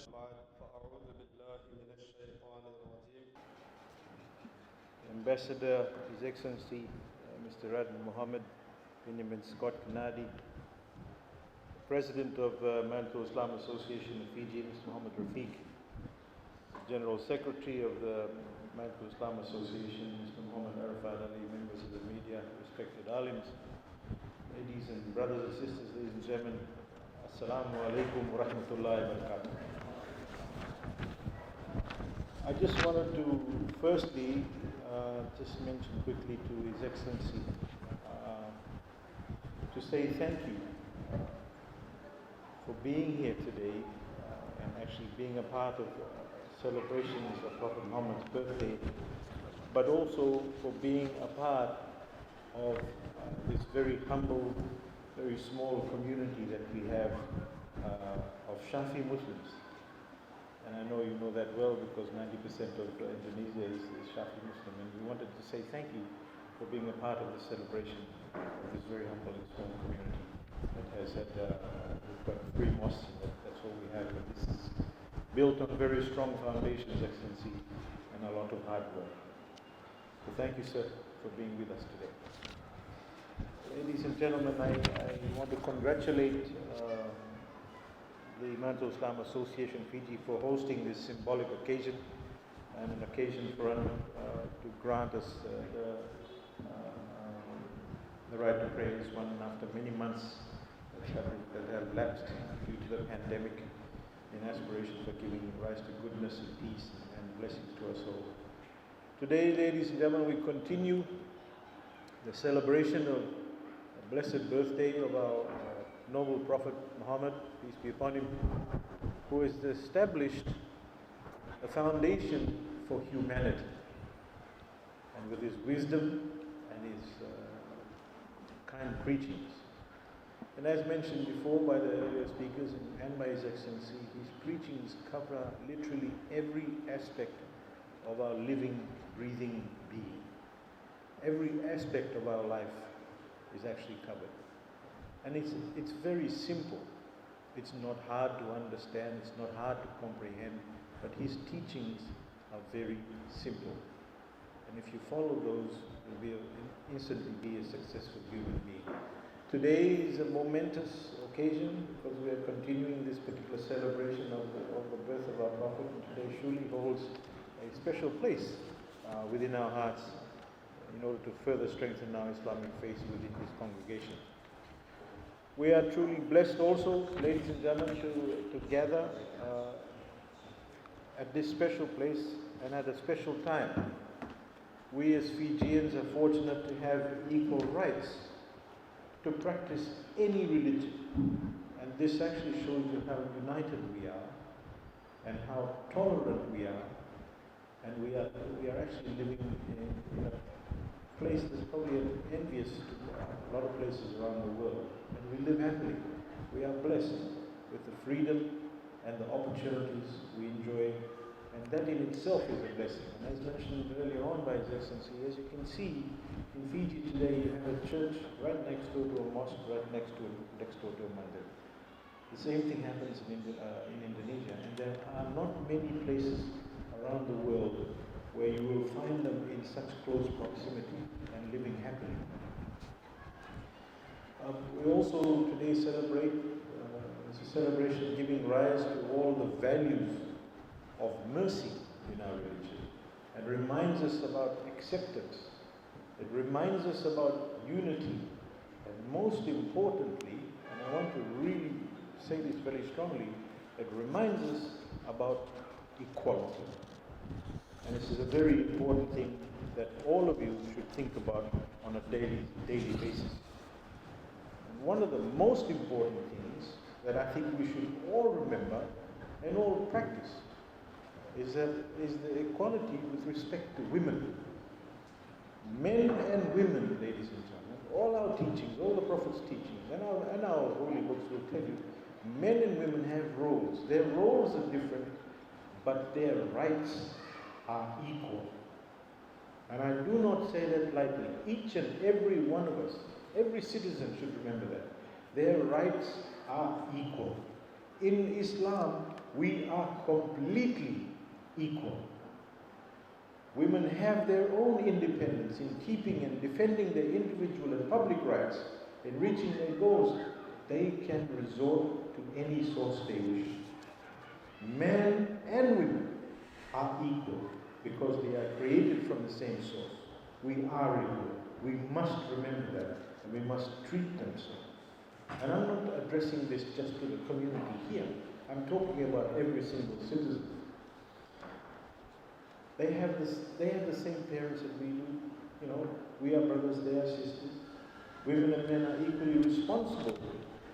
فأعوذ بالله من الشيطان الرجيم. Ambassador, His Excellency Mr. Radin Mohammed Benjamin Scott Kanadi, President of Manto Islam Association of Fiji, Mr. Muhammad Rafiq, General Secretary of the Manto Islam Association, Mr. Muhammad Arafat Ali, members of the media, respected alims, ladies and brothers and sisters, ladies and gentlemen, Assalamu alaikum wa rahmatullahi wa barakatuh. I just wanted to firstly just mention quickly to His Excellency to say thank you for being here today and actually being a part of celebrations of Prophet Muhammad's birthday, but also for being a part of this very humble, very small community that we have of Shafi Muslims. And I know you know that well because 90% of Indonesia is Shafi Muslim, and we wanted to say thank you for being a part of the celebration of this very humble and small community that has had, we've got 3 mosques, that's all we have, but this is built on very strong foundations, Excellency, and a lot of hard work. So thank you, sir, for being with us today. Ladies and gentlemen, I want to congratulate the Manto Islam Association Fiji for hosting this symbolic occasion, and an occasion for us to grant us the right to pray this one after many months that have lapsed due to the pandemic, in aspiration for giving rise to goodness and peace and blessings to us all. Today, ladies and gentlemen, we continue the celebration of the blessed birthday of our noble Prophet Muhammad, peace be upon him, who has established a foundation for humanity. And with his wisdom and his kind preachings, and as mentioned before by the earlier speakers and by His Excellency, his preachings cover literally every aspect of our living, breathing being. Every aspect of our life is actually covered. And it's very simple. It's not hard to understand, it's not hard to comprehend, but his teachings are very simple. And if you follow those, you'll instantly be a successful human being. Today is a momentous occasion because we are continuing this particular celebration of the birth of our Prophet, and today surely holds a special place within our hearts in order to further strengthen our Islamic faith within this congregation. We are truly blessed also, ladies and gentlemen, to gather at this special place and at a special time. We as Fijians are fortunate to have equal rights to practice any religion. And this actually shows you how united we are and how tolerant we are. And we are actually living in a place that's probably envious to a lot of places around the world. And we live happily. We are blessed with the freedom and the opportunities we enjoy. And that in itself is a blessing. And as mentioned earlier on by His Excellency, as you can see, in Fiji today you have a church right next door to a mosque, right next door to a mandir. The same thing happens in Indonesia. And there are not many places around the world where you will find them in such close proximity and living happily. We also today celebrate, it's a celebration giving rise to all the values of mercy in our religion, and reminds us about acceptance. It reminds us about unity, and most importantly, and I want to really say this very strongly, it reminds us about equality. And this is a very important thing that all of you should think about on a daily basis. And one of the most important things that I think we should all remember and all practice is the equality with respect to women. Men and women, ladies and gentlemen, all our teachings, all the Prophet's teachings, and our holy books will tell you, men and women have roles. Their roles are different, but their rights are equal. And I do not say that lightly. Each and every one of us, every citizen should remember that. Their rights are equal. In Islam, we are completely equal. Women have their own independence in keeping and defending their individual and public rights, in reaching their goals. They can resort to any source they wish. Men and women are equal because they are created from the same source. We are equal. We must remember that, and we must treat them so. And I'm not addressing this just to the community here. I'm talking about every single citizen. They have the same parents that we do. You know, we are brothers, they are sisters. Women and men are equally responsible.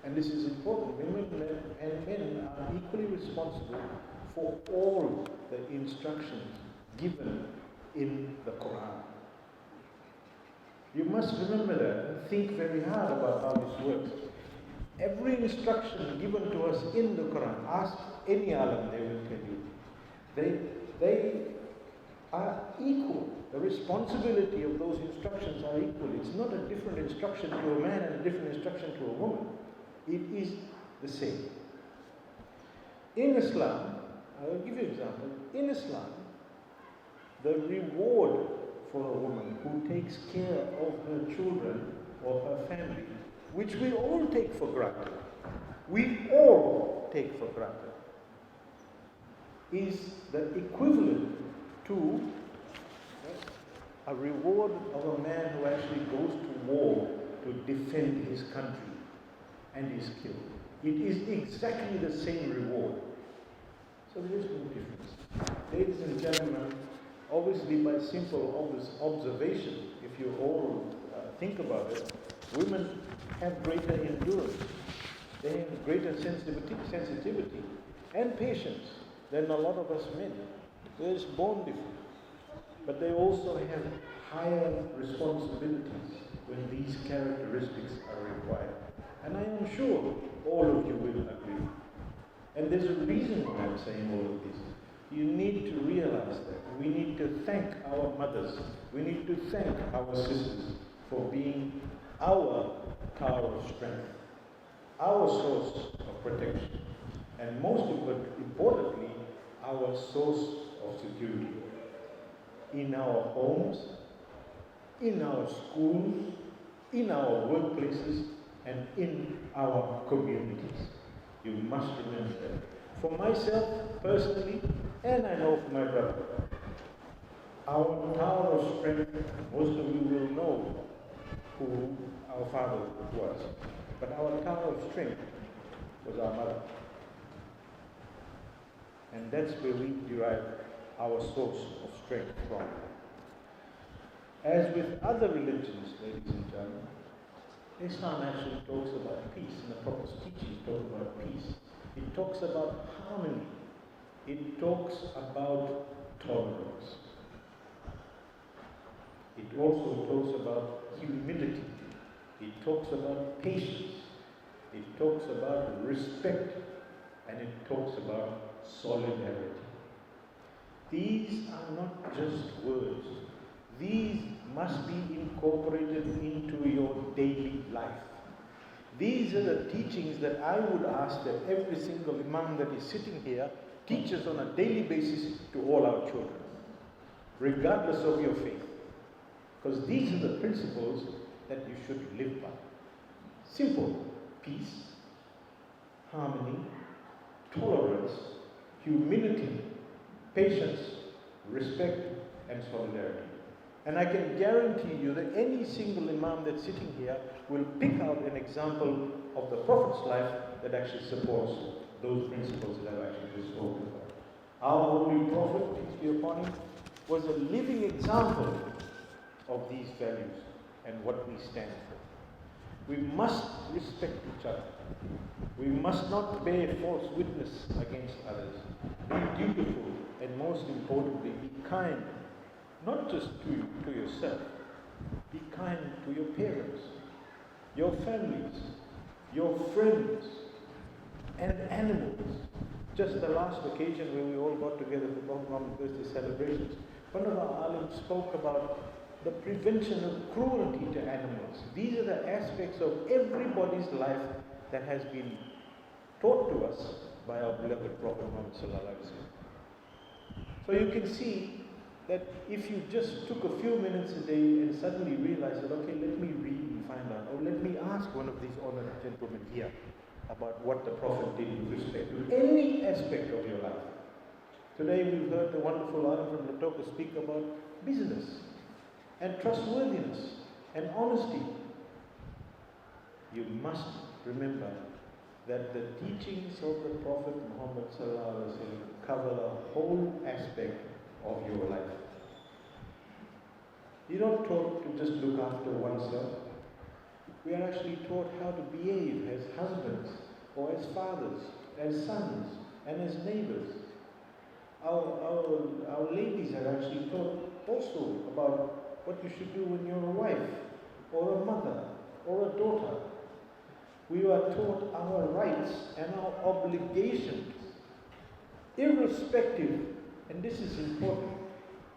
And this is important. Women and men are equally responsible for all the instructions given in the Quran. You must remember that and think very hard about how this works. Every instruction given to us in the Quran, ask any alim, they will tell you. They are equal. The responsibility of those instructions are equal. It's not a different instruction to a man and a different instruction to a woman. It is the same. In Islam, I will give you an example. In Islam, the reward for a woman who takes care of her children or her family, which we all take for granted, is the equivalent to a reward of a man who actually goes to war to defend his country and is killed. It is exactly the same reward. So there is no difference. Ladies and gentlemen, obviously by simple observation, if you all think about it, women have greater endurance. They have greater sensitivity and patience than a lot of us men. They're just born different. But they also have higher responsibilities when these characteristics are required. And I am sure all of you will agree. And there's a reason why I'm saying all of this. You need to realize that. We need to thank our mothers. We need to thank our sisters for being our tower of strength, our source of protection, and most importantly, our source of security. In our homes, in our schools, in our workplaces, and in our communities. You must remember that. For myself, personally, and I know for my brother, our tower of strength, most of you will know who our father was. But our tower of strength was our mother. And that's where we derive our source of strength from. As with other religions, ladies and gentlemen, Islam actually talks about peace, and the Prophet's teachings talk about peace. It talks about harmony. It talks about tolerance. It also talks about humility. It talks about patience. It talks about respect. And it talks about solidarity. These are not just words. These must be incorporated into your daily life. These are the teachings that I would ask that every single imam that is sitting here teaches on a daily basis to all our children, regardless of your faith. Because these are the principles that you should live by. Simple: peace, harmony, tolerance, humility, patience, respect, and solidarity. And I can guarantee you that any single imam that's sitting here will pick out an example of the Prophet's life that actually supports those principles that I've actually just spoken about. Our Holy Prophet, peace be upon him, was a living example of these values and what we stand for. We must respect each other. We must not bear false witness against others. Be dutiful, and most importantly, be kind. Not just to yourself. Be kind to your parents, your families, your friends, and animals. Just the last occasion where we all got together for Muhammad's birthday celebrations, one of our alims spoke about the prevention of cruelty to animals. These are the aspects of everybody's life that has been taught to us by our beloved Prophet Muhammad sallallahu alaihi wasallam. So you can see that if you just took a few minutes a day and suddenly realized that, okay, let me read and find out, or let me ask one of these honored gentlemen here about what the Prophet did with respect to any aspect of your life. Today we've heard the wonderful Alim from Latoka speak about business and trustworthiness and honesty. You must remember that the teachings of the Prophet Muhammad sallallahu alaihi wasallam cover the whole aspect of your life. You're not taught to just look after oneself. We are actually taught how to behave as husbands, or as fathers, as sons, and as neighbors. Our ladies are actually taught also about what you should do when you're a wife, or a mother, or a daughter. We are taught our rights and our obligations, irrespective, and this is important,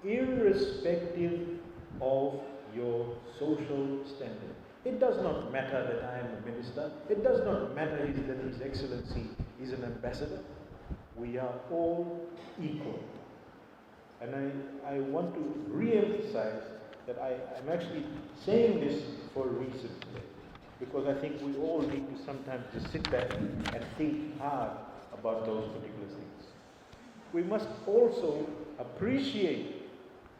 irrespective of your social standing. It does not matter that I am a minister. It does not matter that His Excellency is an ambassador. We are all equal. And I want to re-emphasize that I'm actually saying this for a reason today. Because I think we all need to sometimes just sit back and think hard about those particular things. We must also appreciate,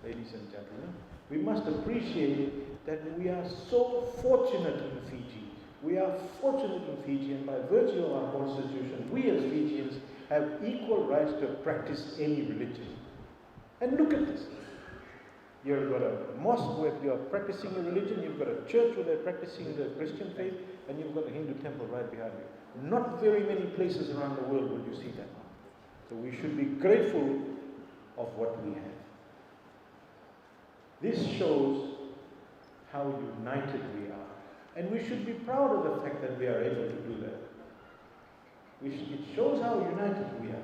ladies and gentlemen, we must appreciate that we are so fortunate in Fiji. We are fortunate in Fiji, and by virtue of our constitution, we as Fijians have equal rights to practice any religion. And look at this. You've got a mosque where you are practicing a religion, you've got a church where they're practicing the Christian faith, and you've got a Hindu temple right behind you. Not very many places around the world will you see that. So we should be grateful of what we have. This shows how united we are. And we should be proud of the fact that we are able to do that. It shows how united we are.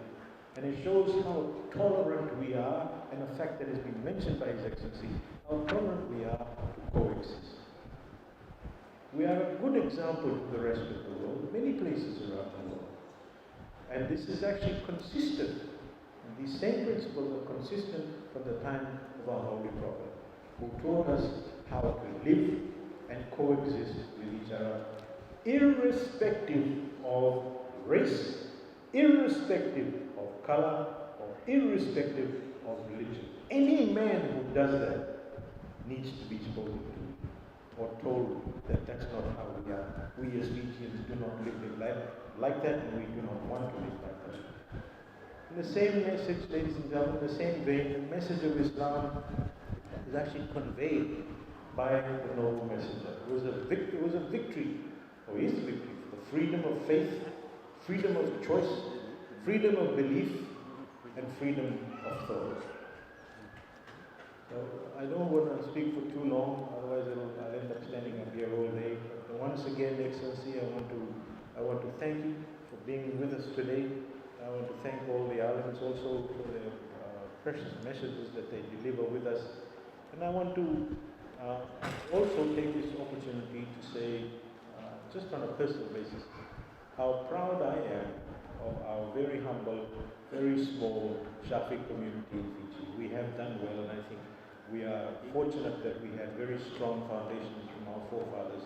And it shows how tolerant we are, and the fact that has been mentioned by His Excellency, how tolerant we are to coexist. We are a good example to the rest of the world, many places around the world. And this is actually consistent. And these same principles are consistent from the time of our Holy Prophet, who taught us how to live and coexist with each other, irrespective of race, irrespective of color, or irrespective of religion. Any man who does that needs to be spoken to or told that that's not how we are. We as Fijians do not live like that, and we do not want to live like that. In the same message, ladies and gentlemen, the same vein, the message of Islam is actually conveyed by the noble messenger. It was a victory, or is a victory, for the freedom of faith, freedom of choice, freedom of belief, and freedom of thought. So I don't want to speak for too long, otherwise I'll end up standing up here all day. But once again, Excellency, I want to thank you for being with us today. I want to thank all the Alims also for their precious messages that they deliver with us. And I want to also take this opportunity to say, just on a personal basis, how proud I am of our very humble, very small Shafiq community in Fiji. We have done well, and I think we are fortunate that we had very strong foundations from our forefathers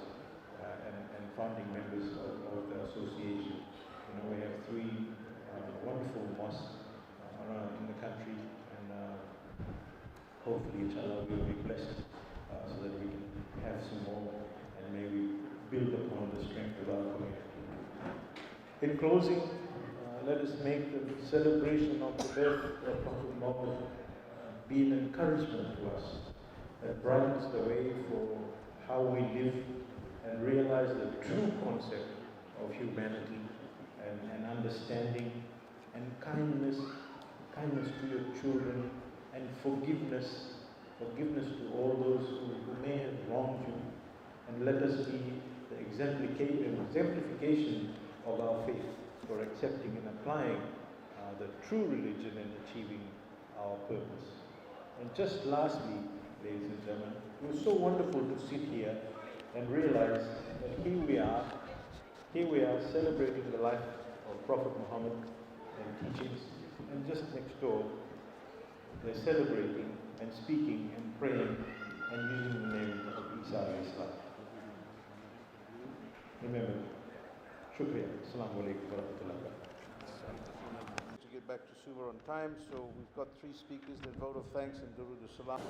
and founding members of the association. You know, we have 3 wonderful mosques around in the country, and hopefully, inshallah, we will be blessed so that we can have some more, and maybe build upon the strength of our community. In closing, let us make the celebration of the birth of Prophet Muhammad be an encouragement to us that brightens the way for how we live and realize the true concept of humanity and understanding and kindness to your children, and forgiveness to all those who may have wronged you, and let us be the exemplification of our faith for accepting and applying the true religion and achieving our purpose. And just lastly, ladies and gentlemen, it was so wonderful to sit here and realize that here we are celebrating the life of Prophet Muhammad and just next door, they're celebrating and speaking and praying and using the name of Isa alayhi salam. Remember, shukriya. Assalamu alaikum wa rahmatullahi wa barakatuh. To get back to Suva on time, so we've got 3 speakers, their vote of thanks and Durood salam.